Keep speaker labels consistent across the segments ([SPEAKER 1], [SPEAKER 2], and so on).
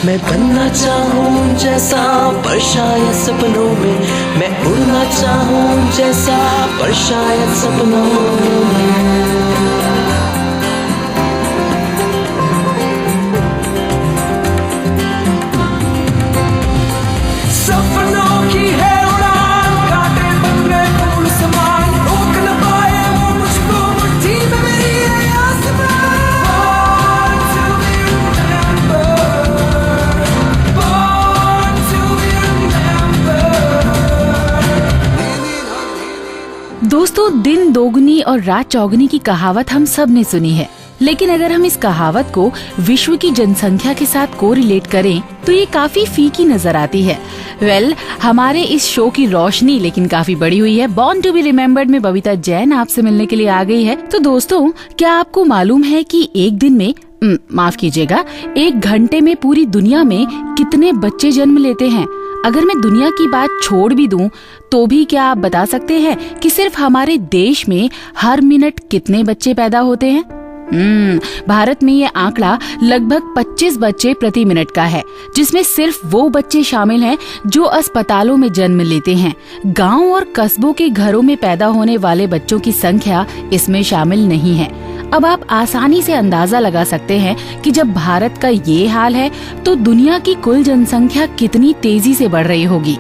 [SPEAKER 1] मैं बनना चाहूँ जैसा पर शायद सपनों में, मैं उड़ना चाहूँ जैसा पर शायद सपनों में।
[SPEAKER 2] दोस्तों, दिन दोगुनी और रात चौगुनी की कहावत हम सब ने सुनी है, लेकिन अगर हम इस कहावत को विश्व की जनसंख्या के साथ कोरिलेट करें तो ये काफी फीकी नजर आती है। हमारे इस शो की रोशनी लेकिन काफी बड़ी हुई है। बॉर्न टू बी रिमेम्बर्ड में बबीता जैन आपसे मिलने के लिए आ गई है। तो दोस्तों, क्या आपको मालूम है कि एक दिन में माफ कीजिएगा, 1 घंटे में पूरी दुनिया में कितने बच्चे जन्म लेते हैं? अगर मैं दुनिया की बात छोड़ भी दूं तो भी क्या आप बता सकते हैं कि सिर्फ हमारे देश में हर मिनट कितने बच्चे पैदा होते हैं? भारत में ये आंकड़ा लगभग 25 बच्चे प्रति मिनट का है, जिसमें सिर्फ वो बच्चे शामिल हैं जो अस्पतालों में जन्म लेते हैं। गांव और कस्बों के घरों में पैदा होने वाले बच्चों की संख्या इसमें शामिल नहीं है। अब आप आसानी से अंदाजा लगा सकते हैं कि जब भारत का ये हाल है तो दुनिया की कुल जनसंख्या कितनी तेजी से बढ़ रही होगी।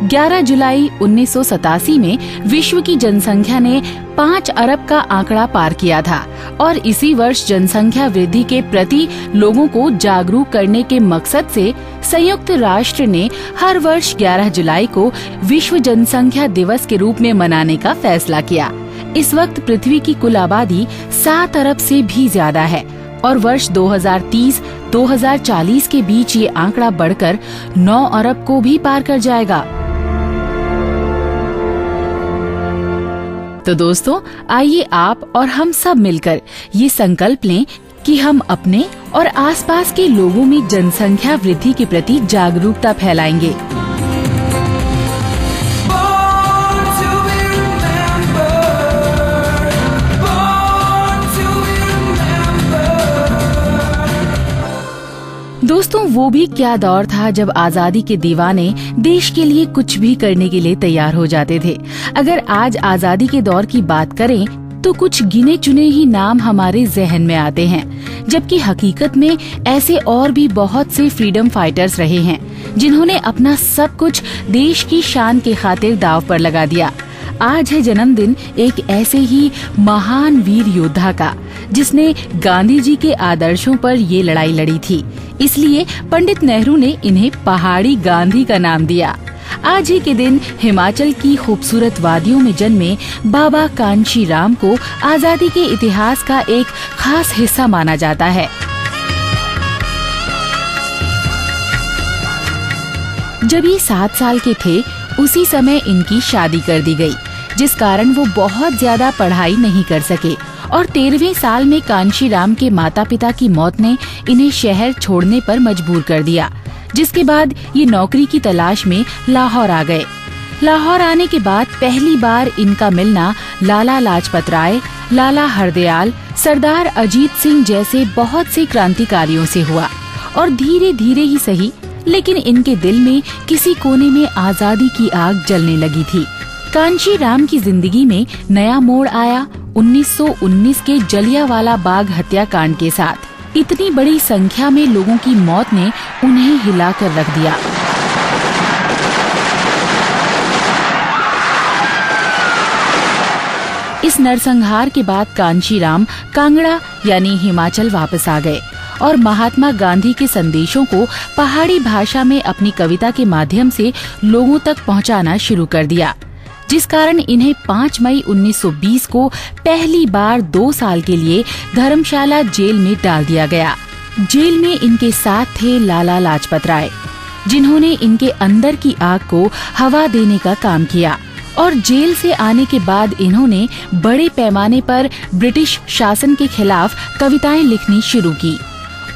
[SPEAKER 2] 11 जुलाई 1987 में विश्व की जनसंख्या ने 5 अरब का आंकड़ा पार किया था और इसी वर्ष जनसंख्या वृद्धि के प्रति लोगों को जागरूक करने के मकसद से संयुक्त राष्ट्र ने हर वर्ष 11 जुलाई को विश्व जनसंख्या दिवस के रूप में मनाने का फैसला किया। इस वक्त पृथ्वी की कुल आबादी 7 अरब से भी ज्यादा है और वर्ष 2030-2040 के बीच ये आंकड़ा बढ़कर 9 अरब को भी पार कर जाएगा। तो दोस्तों, आइए आप और हम सब मिलकर ये संकल्प लें कि हम अपने और आसपास के लोगों में जनसंख्या वृद्धि के प्रति जागरूकता फैलाएंगे। दोस्तों, वो भी क्या दौर था जब आजादी के दीवाने देश के लिए कुछ भी करने के लिए तैयार हो जाते थे। अगर आज आजादी के दौर की बात करें तो कुछ गिने चुने ही नाम हमारे जहन में आते हैं, जबकि हकीकत में ऐसे और भी बहुत से फ्रीडम फाइटर्स रहे हैं जिन्होंने अपना सब कुछ देश की शान के खातिर दांव पर लगा दिया। आज है जन्मदिन एक ऐसे ही महान वीर योद्धा का, जिसने गांधी जी के आदर्शों पर ये लड़ाई लड़ी थी। इसलिए पंडित नेहरू ने इन्हें पहाड़ी गांधी का नाम दिया। आज ही के दिन हिमाचल की खूबसूरत वादियों में जन्मे बाबा कांशी राम को आजादी के इतिहास का एक खास हिस्सा माना जाता है। जब ये 7 साल के थे, उसी समय इनकी शादी कर दी गई, जिस कारण वो बहुत ज्यादा पढ़ाई नहीं कर सके और 13वें साल में कांशी राम के माता पिता की मौत ने इन्हें शहर छोड़ने पर मजबूर कर दिया, जिसके बाद ये नौकरी की तलाश में लाहौर आ गए। लाहौर आने के बाद पहली बार इनका मिलना लाला लाजपत राय, लाला हरदयाल, सरदार अजीत सिंह जैसे बहुत से क्रांतिकारियों से हुआ और धीरे धीरे ही सही, लेकिन इनके दिल में किसी कोने में आजादी की आग जलने लगी थी। कांशी राम की जिंदगी में नया मोड़ आया 1919 के जलियांवाला बाग हत्याकांड के साथ। इतनी बड़ी संख्या में लोगों की मौत ने उन्हें हिलाकर रख दिया। इस नरसंहार के बाद कांशी राम कांगड़ा यानी हिमाचल वापस आ गए और महात्मा गांधी के संदेशों को पहाड़ी भाषा में अपनी कविता के माध्यम से लोगों तक पहुंचाना शुरू कर दिया, जिस कारण इन्हें 5 मई 1920 को पहली बार 2 साल के लिए धर्मशाला जेल में डाल दिया गया। जेल में इनके साथ थे लाला लाजपत राय, जिन्होंने इनके अंदर की आग को हवा देने का काम किया और जेल से आने के बाद इन्होंने बड़े पैमाने पर ब्रिटिश शासन के खिलाफ कविताएं लिखनी शुरू की।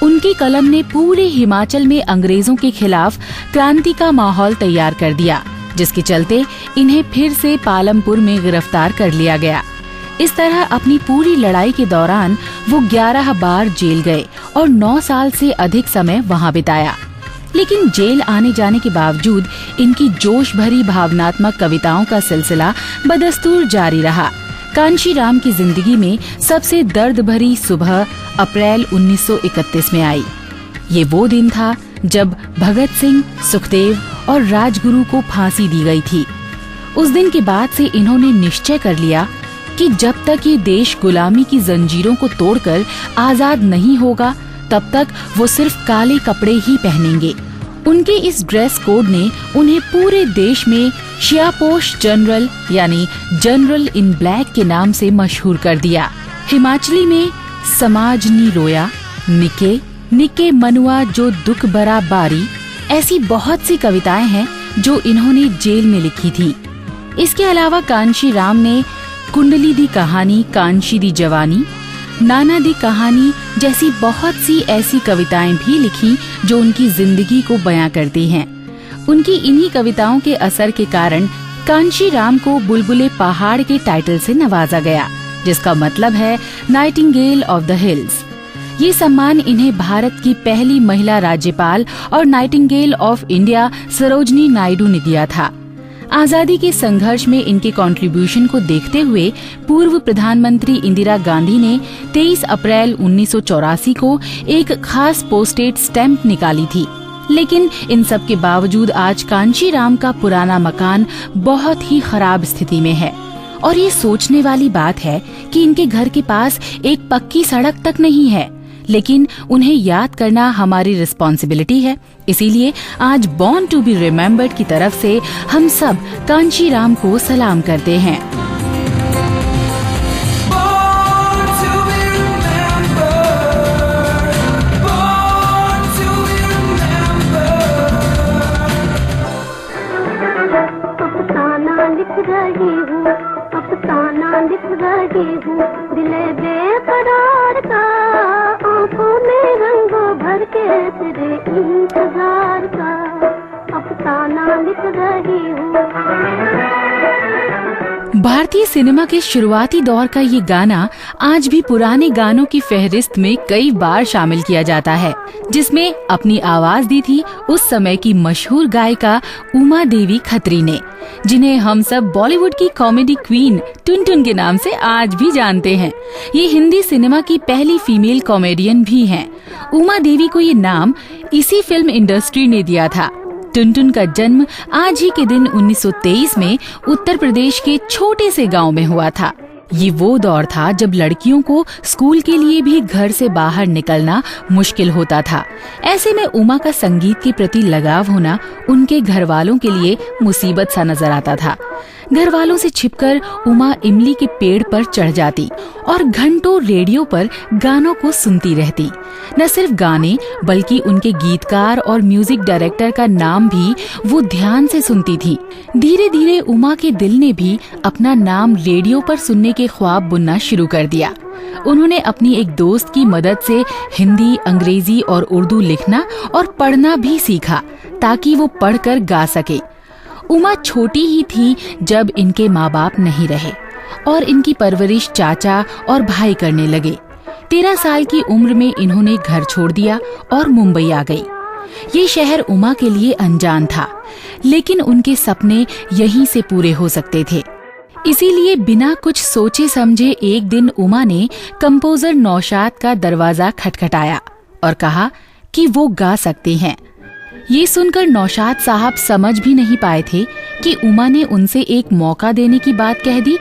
[SPEAKER 2] उनकी कलम ने पूरे हिमाचल में अंग्रेजों के खिलाफ क्रांति का माहौल तैयार कर दिया, जिसके चलते इन्हें फिर से पालमपुर में गिरफ्तार कर लिया गया। इस तरह अपनी पूरी लड़ाई के दौरान वो 11 बार जेल गए और 9 साल से अधिक समय वहां बिताया। लेकिन जेल आने जाने के बावजूद इनकी जोश भरी भावनात्मक कविताओं का सिलसिला बदस्तूर जारी रहा। कांशीराम की जिंदगी में सबसे दर्द भरी सुबह अप्रैल 1931 में आई। ये वो दिन था जब भगत सिंह, सुखदेव और राजगुरु को फांसी दी गई थी। उस दिन के बाद से इन्होंने निश्चय कर लिया कि जब तक ये देश गुलामी की जंजीरों को तोड़कर आजाद नहीं होगा, तब तक वो सिर्फ काले कपड़े ही पहनेंगे। उनके इस ड्रेस कोड ने उन्हें पूरे देश में शियापोश जनरल यानी जनरल इन ब्लैक के नाम से मशहूर कर दिया। हिमाचली में समाज नी रोया, निके निके मनुआ जो दुख बरा बारी, ऐसी बहुत सी कविताएं हैं जो इन्होंने जेल में लिखी थी। इसके अलावा कांशीराम ने कुंडली दी कहानी, कांशी दी जवानी, नाना दी कहानी जैसी बहुत सी ऐसी कविताएं भी लिखी जो उनकी जिंदगी को बयां करती हैं। उनकी इन्हीं कविताओं के असर के कारण कांशीराम को बुलबुले पहाड़ के टाइटल से नवाजा गया, जिसका मतलब है नाइटिंगेल ऑफ द हिल्स। ये सम्मान इन्हें भारत की पहली महिला राज्यपाल और Nightingale of India Sarojini Naidu ने दिया था। आजादी के संघर्ष में इनके कंट्रीब्यूशन को देखते हुए पूर्व प्रधानमंत्री इंदिरा गांधी ने 23 अप्रैल 1984 को एक खास पोस्टेड स्टैंप निकाली थी। लेकिन इन सब के बावजूद आज कांशीराम का पुराना मकान बहुत ही खराब स्थिति में है और ये सोचने वाली बात है कि इनके घर के पास एक पक्की सड़क तक नहीं है। लेकिन उन्हें याद करना हमारी रिस्पॉन्सिबिलिटी है। इसीलिए आज बॉर्न टू बी रिमेम्बर्ड की तरफ से हम सब कांशीराम को सलाम करते हैं।
[SPEAKER 3] अफसाना लिख रही हूँ दिले बेकरार का, आंखों में रंगों भर के तेरे इंतजार का, अफसाना लिख रही हूँ।
[SPEAKER 2] भारतीय सिनेमा के शुरुआती दौर का ये गाना आज भी पुराने गानों की फहरिस्त में कई बार शामिल किया जाता है, जिसमें अपनी आवाज दी थी उस समय की मशहूर गायिका उमा देवी खत्री ने, जिन्हें हम सब बॉलीवुड की कॉमेडी क्वीन टुनटुन के नाम से आज भी जानते हैं। ये हिंदी सिनेमा की पहली फीमेल कॉमेडियन भी हैं। उमा देवी को ये नाम इसी फिल्म इंडस्ट्री ने दिया था। टुनटुन का जन्म आज ही के दिन 1923 में उत्तर प्रदेश के छोटे से गांव में हुआ था। ये वो दौर था जब लड़कियों को स्कूल के लिए भी घर से बाहर निकलना मुश्किल होता था। ऐसे में उमा का संगीत के प्रति लगाव होना उनके घर वालों के लिए मुसीबत सा नजर आता था। घर वालों से छिपकर उमा इमली के पेड़ पर चढ़ जाती और घंटों रेडियो पर गानों को सुनती रहती। न सिर्फ गाने बल्कि उनके गीतकार और म्यूजिक डायरेक्टर का नाम भी वो ध्यान से सुनती थी। धीरे धीरे उमा के दिल ने भी अपना नाम रेडियो पर सुनने के ख्वाब बुनना शुरू कर दिया। उन्होंने अपनी एक दोस्त की मदद से हिंदी, अंग्रेजी और उर्दू लिखना और पढ़ना भी सीखा ताकि वो पढ़कर गा सके। उमा छोटी ही थी जब इनके माँ बाप नहीं रहे और इनकी परवरिश चाचा और भाई करने लगे। 13 साल की उम्र में इन्होंने घर छोड़ दिया और मुंबई आ गई। ये शहर उमा के लिए अनजान था, लेकिन उनके सपने यहीं से पूरे हो सकते थे। इसीलिए बिना कुछ सोचे समझे एक दिन उमा ने कंपोजर नौशाद का दरवाजा खटखटाया और कहा कि वो गा सकते हैं। ये सुनकर नौशाद साहब समझ भी नहीं पाए थे कि उमा ने उनसे एक मौका देने की बात कह दी।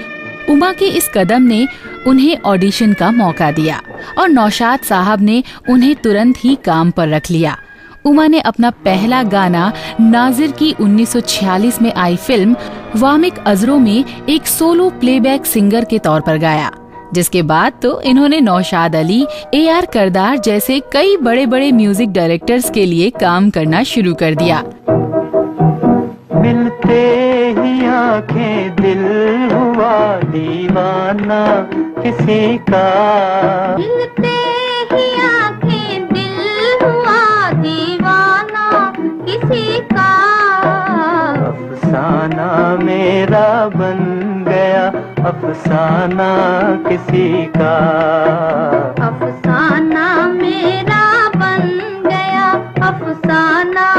[SPEAKER 2] उमा के इस कदम ने उन्हें ऑडिशन का मौका दिया और नौशाद साहब ने उन्हें तुरंत ही काम पर रख लिया। उमा ने अपना पहला गाना नाजिर की 1946 में आई फिल्म वामिक अजरों में एक सोलो प्लेबैक सिंगर के तौर पर गाया, जिसके बाद तो इन्होंने नौशाद अली, AR करदार जैसे कई बड़े बड़े म्यूजिक डायरेक्टर्स के लिए काम करना शुरू कर दिया।
[SPEAKER 4] मिलते ही आंखें दिल हुआ दीवाना किसी का,
[SPEAKER 3] मिलते ही आंखें दिल हुआ दीवाना किसी का,
[SPEAKER 4] अफसाना मेरा बन गया अफसाना किसी का,
[SPEAKER 3] अफसाना मेरा बन गया अफसाना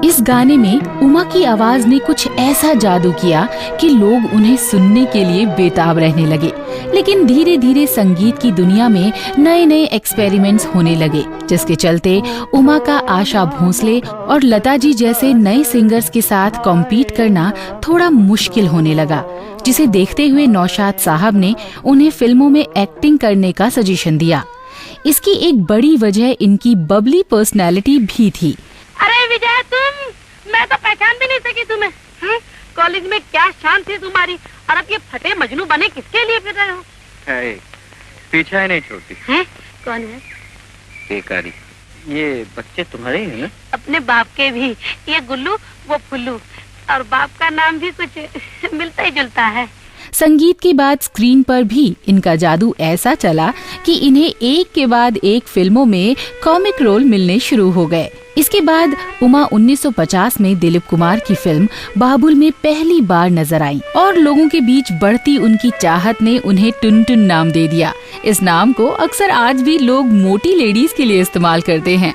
[SPEAKER 2] इस गाने में उमा की आवाज ने कुछ ऐसा जादू किया कि लोग उन्हें सुनने के लिए बेताब रहने लगे। लेकिन धीरे धीरे संगीत की दुनिया में नए नए एक्सपेरिमेंट्स होने लगे, जिसके चलते उमा का आशा भोसले और लता जी जैसे नए सिंगर्स के साथ कॉम्पीट करना थोड़ा मुश्किल होने लगा, जिसे देखते हुए नौशाद साहब ने उन्हें फिल्मों में एक्टिंग करने का सजेशन दिया। इसकी एक बड़ी वजह इनकी बबली पर्सनैलिटी भी थी।
[SPEAKER 5] अरे विजय, तुम, मैं तो पहचान भी नहीं सकी तुम्हें। कॉलेज में क्या शान थी तुम्हारी, और अब ये फटे मजनू बने किसके लिए फिर रहे हो?
[SPEAKER 6] पीछा ही नहीं छोड़ती।
[SPEAKER 5] कौन है?
[SPEAKER 6] बेकारी। ये बच्चे तुम्हारे ही हैं ना?
[SPEAKER 5] अपने बाप के भी। ये गुल्लू, वो फुल्लू, और बाप का नाम भी कुछ मिलता ही जुलता है।
[SPEAKER 2] संगीत के बाद स्क्रीन पर भी इनका जादू ऐसा चला कि इन्हें एक के बाद एक फिल्मों में कॉमिक रोल मिलने शुरू हो गए। इसके बाद उमा 1950 में दिलीप कुमार की फिल्म बाबुल में पहली बार नजर आई और लोगों के बीच बढ़ती उनकी चाहत ने उन्हें टुनटुन नाम दे दिया। इस नाम को अक्सर आज भी लोग मोटी लेडीज के लिए इस्तेमाल करते हैं।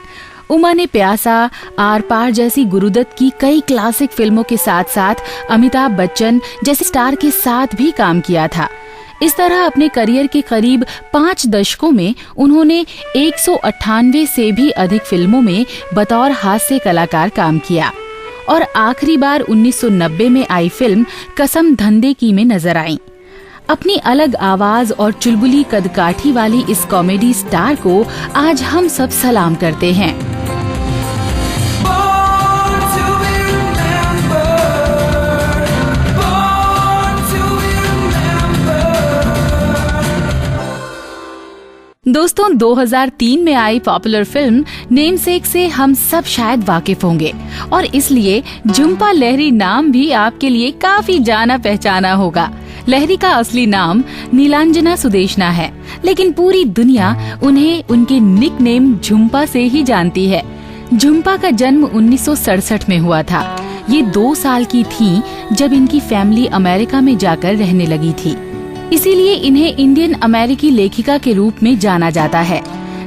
[SPEAKER 2] उमा ने प्यासा, आर पार जैसी गुरुदत्त की कई क्लासिक फिल्मों के साथ साथ अमिताभ बच्चन जैसे स्टार के साथ भी काम किया था। इस तरह अपने करियर के करीब 5 दशकों में उन्होंने 198 से भी अधिक फिल्मों में बतौर हास्य कलाकार काम किया और आखिरी बार 1990 में आई फिल्म कसम धंधे की में नजर आई। अपनी अलग आवाज और चुलबुली कदकाठी वाली इस कॉमेडी स्टार को आज हम सब सलाम करते हैं। दोस्तों, 2003 में आई पॉपुलर फिल्म नेमसेक से हम सब शायद वाकिफ होंगे और इसलिए झुम्पा लहरी नाम भी आपके लिए काफी जाना पहचाना होगा। लहरी का असली नाम नीलांजना सुदेशना है, लेकिन पूरी दुनिया उन्हें उनके निक नेम झुम्पा से ही जानती है। झुम्पा का जन्म 1967 में हुआ था। ये 2 साल की थी जब इनकी फैमिली अमेरिका में जाकर रहने लगी थी, इसीलिए इन्हें इंडियन अमेरिकी लेखिका के रूप में जाना जाता है।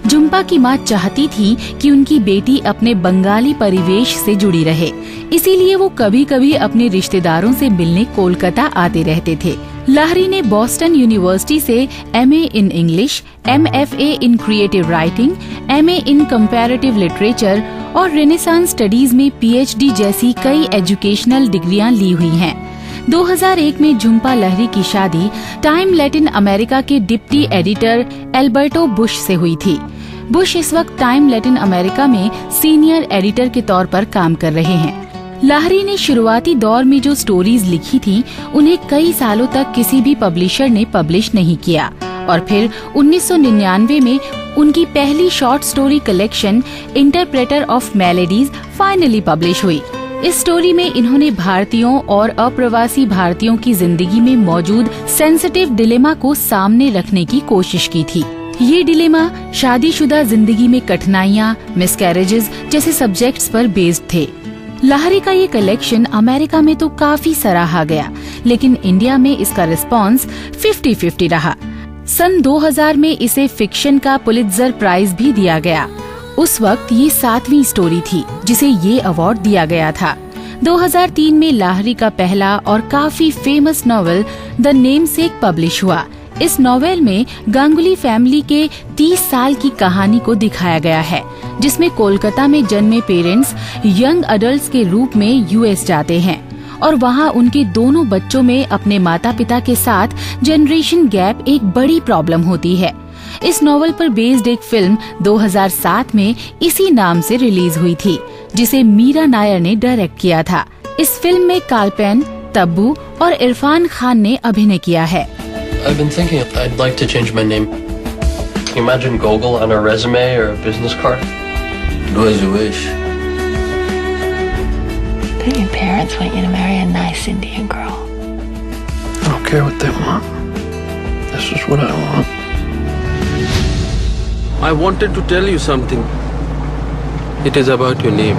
[SPEAKER 2] झुम्पा की माँ चाहती थी कि उनकी बेटी अपने बंगाली परिवेश से जुड़ी रहे, इसीलिए वो कभी कभी अपने रिश्तेदारों से मिलने कोलकाता आते रहते थे। लहरी ने बॉस्टन यूनिवर्सिटी से MA in English, MFA in creative writing, MA in comparative literature और रेनेसांस स्टडीज में PhD जैसी कई एजुकेशनल डिग्रियां ली हुई हैं। 2001 में झुम्पा लहरी की शादी टाइम लैटिन अमेरिका के डिप्टी एडिटर एल्बर्टो बुश से हुई थी। बुश इस वक्त टाइम लैटिन अमेरिका में सीनियर एडिटर के तौर पर काम कर रहे हैं। लहरी ने शुरुआती दौर में जो स्टोरीज लिखी थी, उन्हें कई सालों तक किसी भी पब्लिशर ने पब्लिश नहीं किया और फिर 1999 में उनकी पहली short story collection interpreter of maladies finally publish हुई। इस स्टोरी में इन्होंने भारतीयों और अप्रवासी भारतीयों की जिंदगी में मौजूद सेंसिटिव डिलेमा को सामने रखने की कोशिश की थी। ये डिलेमा शादीशुदा जिंदगी में कठिनाइयाँ, मिसकैरेजेस जैसे सब्जेक्ट्स पर बेस्ड थे। लहरी का ये कलेक्शन अमेरिका में तो काफी सराहा गया, लेकिन इंडिया में इसका रिस्पॉन्स 50-50 रहा। सन 2000 में इसे फिक्शन का पुलित्जर प्राइज भी दिया गया। उस वक्त ये 7वीं स्टोरी थी जिसे ये अवार्ड दिया गया था। 2003 में लहरी का पहला और काफी famous novel the namesake publish हुआ। इस नॉवेल में गांगुली फैमिली के 30 साल की कहानी को दिखाया गया है, जिसमें कोलकाता में जन्मे पेरेंट्स यंग अडल्ट्स के रूप में US जाते हैं और वहाँ उनके दोनों बच्चों में अपने माता पिता के साथ जनरेशन गैप एक बड़ी प्रॉब्लम होती है। इस नॉवल पर बेस्ड एक फिल्म 2007 में इसी नाम से रिलीज हुई थी, जिसे मीरा नायर ने डायरेक्ट किया था। इस फिल्म में कालपेन, तब्बू और इरफान खान ने अभिनय किया है।
[SPEAKER 7] I've been thinking I'd like to change my name. Can you imagine Gogol on a resume or a business card?
[SPEAKER 6] Do as you wish.
[SPEAKER 8] I think your parents want you to marry a nice Indian girl.
[SPEAKER 7] I don't care what they want. This is what I want.
[SPEAKER 9] I wanted to tell you something. It is about your name.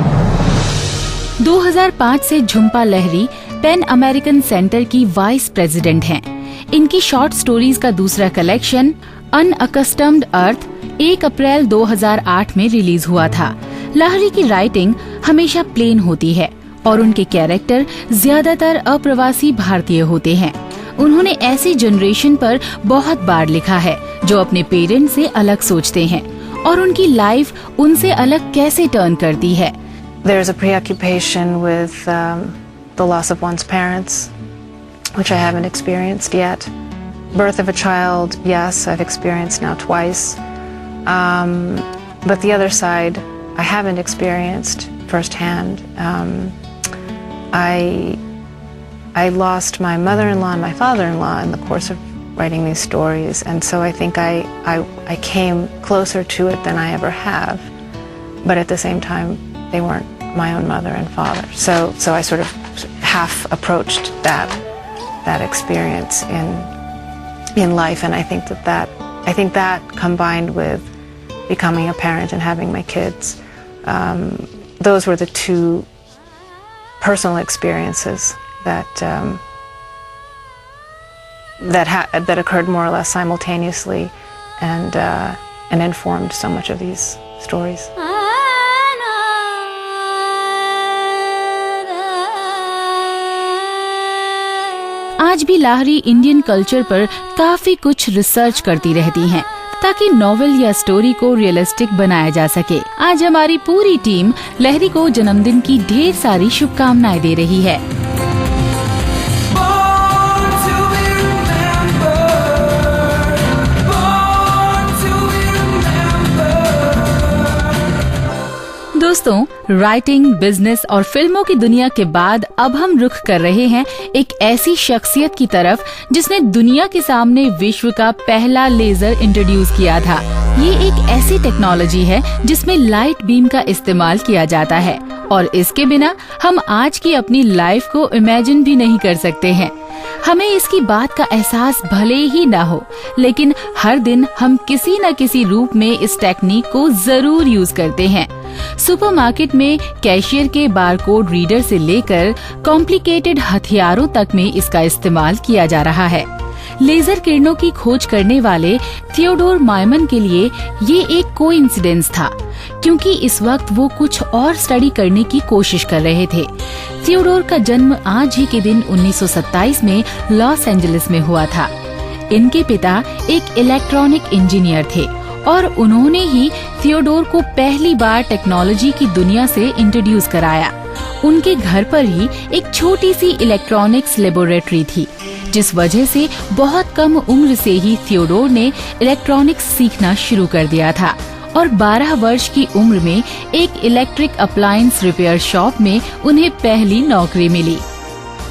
[SPEAKER 2] 2005 से झुम्पा लहरी pen American centre की vice president हैं। इनकी short stories का दूसरा collection अनअकस्टम्ड अर्थ 1 अप्रैल 2008 में release हुआ था। लहरी की राइटिंग हमेशा प्लेन होती है और उनके कैरेक्टर ज्यादातर अप्रवासी भारतीय होते हैं। उन्होंने ऐसी जनरेशन पर बहुत बार लिखा है जो अपने पेरेंट्स से अलग सोचते हैं और उनकी लाइफ उनसे अलग कैसे टर्न करती है।
[SPEAKER 8] There is a preoccupation with the loss of one's parents, which I haven't experienced yet. Birth of a child, yes, I've experienced now twice. But the other side, I haven't experienced firsthand. I lost my mother-in-law and my father-in-law in the course of writing these stories, and so I think I came closer to it than I ever have. But at the same time, they weren't my own mother and father, so I sort of half approached that experience in life, and I think that combined with becoming a parent and having my kids, those were the two personal experiences that occurred more or less simultaneously and informed so much of these stories.
[SPEAKER 2] आज भी Lahiri Indian culture पर काफी कुछ research करती रहती हैं ताकि novel या स्टोरी को रियलिस्टिक बनाया जा सके। आज हमारी पूरी टीम लहरी को जन्मदिन की ढेर सारी शुभकामनाएं दे रही है। दोस्तों, राइटिंग, बिजनेस और फिल्मों की दुनिया के बाद अब हम रुख कर रहे हैं एक ऐसी शख्सियत की तरफ जिसने दुनिया के सामने विश्व का पहला लेजर इंट्रोड्यूस किया था। ये एक ऐसी टेक्नोलॉजी है जिसमें लाइट बीम का इस्तेमाल किया जाता है और इसके बिना हम आज की अपनी लाइफ को इमेजिन भी नहीं कर सकते हैं। हमें इसकी बात का एहसास भले ही ना हो, लेकिन हर दिन हम किसी न किसी रूप में इस टेक्निक को जरूर यूज करते हैं। सुपरमार्केट में कैशियर के बारकोड रीडर से लेकर कॉम्प्लिकेटेड हथियारों तक में इसका इस्तेमाल किया जा रहा है। लेजर किरणों की खोज करने वाले थियोडोर मायमन के लिए ये एक कोइंसिडेंस था, क्योंकि इस वक्त वो कुछ और स्टडी करने की कोशिश कर रहे थे। थियोडोर का जन्म आज ही के दिन 1927 में लॉस एंजलिस में हुआ था। इनके पिता एक इलेक्ट्रॉनिक इंजीनियर थे और उन्होंने ही थियोडोर को पहली बार टेक्नोलॉजी की दुनिया से इंट्रोड्यूस कराया। उनके घर पर ही एक छोटी सी इलेक्ट्रॉनिक्स लेबोरेटरी थी, जिस वजह से बहुत कम उम्र से ही थियोडोर ने इलेक्ट्रॉनिक्स सीखना शुरू कर दिया था और 12 वर्ष की उम्र में एक इलेक्ट्रिक अप्लायंस रिपेयर शॉप में उन्हें पहली नौकरी मिली।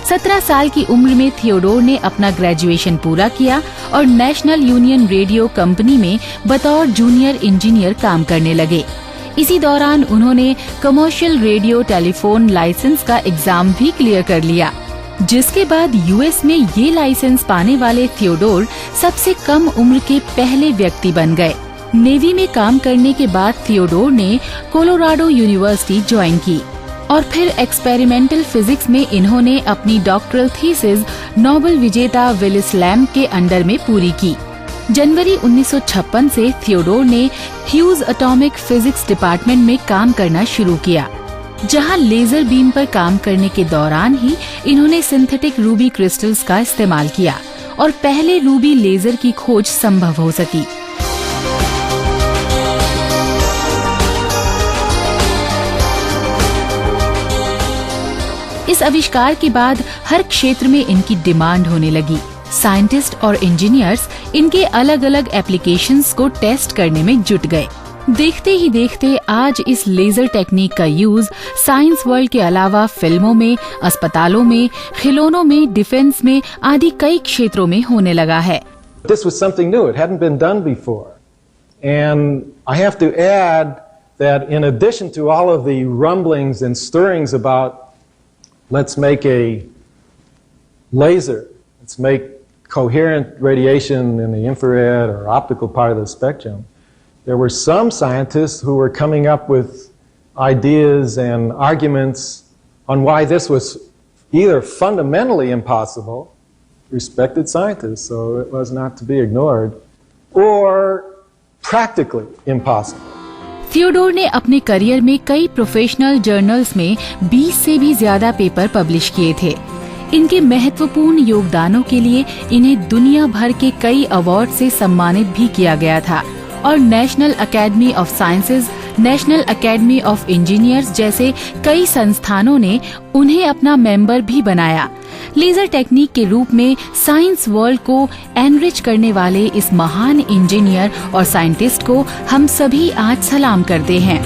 [SPEAKER 2] 17 साल की उम्र में थियोडोर ने अपना ग्रेजुएशन पूरा किया और नेशनल यूनियन रेडियो कंपनी में बतौर जूनियर इंजीनियर काम करने लगे। इसी दौरान उन्होंने कमर्शियल रेडियो टेलीफोन लाइसेंस का एग्जाम भी क्लियर कर लिया, जिसके बाद यूएस में ये लाइसेंस पाने वाले थियोडोर सबसे कम उम्र के पहले व्यक्ति बन गए। नेवी में काम करने के बाद थियोडोर ने कोलोराडो यूनिवर्सिटी ज्वाइन की और फिर एक्सपेरिमेंटल फिजिक्स में इन्होंने अपनी डॉक्टरल थीसिस नोबेल विजेता विलिस लैम्ब के अंडर में पूरी की। जनवरी 1956 से थियोडोर ने ह्यूज एटॉमिक फिजिक्स डिपार्टमेंट में काम करना शुरू किया, जहां लेजर बीम पर काम करने के दौरान ही इन्होंने सिंथेटिक रूबी क्रिस्टल्स का इस्तेमाल किया और पहले रूबी लेजर की खोज संभव हो सकी। इस आविष्कार के बाद हर क्षेत्र में इनकी डिमांड होने लगी। साइंटिस्ट और इंजीनियर्स इनके अलग अलग एप्लीकेशंस को टेस्ट करने में जुट गए। देखते ही देखते आज इस लेजर टेक्निक का यूज साइंस वर्ल्ड के अलावा फिल्मों में, अस्पतालों में, खिलौनों में, डिफेंस में आदि कई क्षेत्रों में होने लगा है।
[SPEAKER 10] This was something new. It hadn't been done before. And I have to add that in addition to all of the rumblings and stirrings about let's make a laser, let's make coherent radiation in the infrared or optical part of the spectrum, there were some scientists who were coming up with ideas and arguments on why this was either fundamentally impossible, respected scientists, so it was not to be ignored, or practically impossible.
[SPEAKER 2] Theodore ने अपने career में कई professional journals में 20 से भी ज्यादा paper publish किए थे। इनके महत्वपूर्ण योगदानों के लिए इन्हें दुनिया भर के कई अवार्ड से सम्मानित भी किया गया था और national academy of sciences, national academy of engineers जैसे कई संस्थानों ने उन्हें अपना मेंबर भी बनाया। लेजर टेक्निक के रूप में साइंस वर्ल्ड को एनरिच करने वाले इस महान इंजीनियर और साइंटिस्ट को हम सभी आज सलाम करते हैं।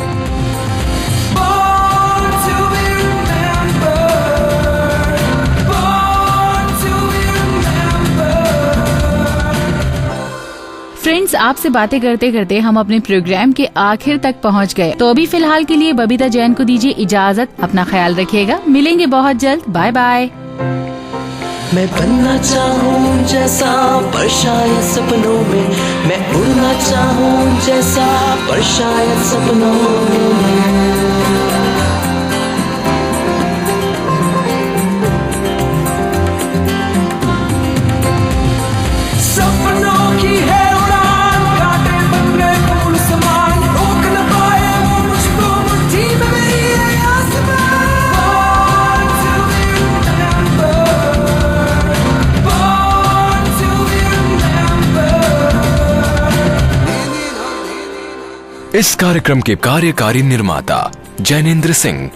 [SPEAKER 2] फ्रेंड्स, आपसे बातें करते करते हम अपने प्रोग्राम के आखिर तक पहुंच गए। तो अभी फिलहाल के लिए बबीता जैन को दीजिए इजाजत। अपना ख्याल रखिएगा, मिलेंगे बहुत जल्द। Bye bye.
[SPEAKER 1] मैं बनना चाहूँ जैसा पर शायद सपनों में, मैं उड़ना चाहूँ जैसा पर शायद सपनों में।
[SPEAKER 11] इस कार्यक्रम के कार्यकारी निर्माता जैनेंद्र सिंह,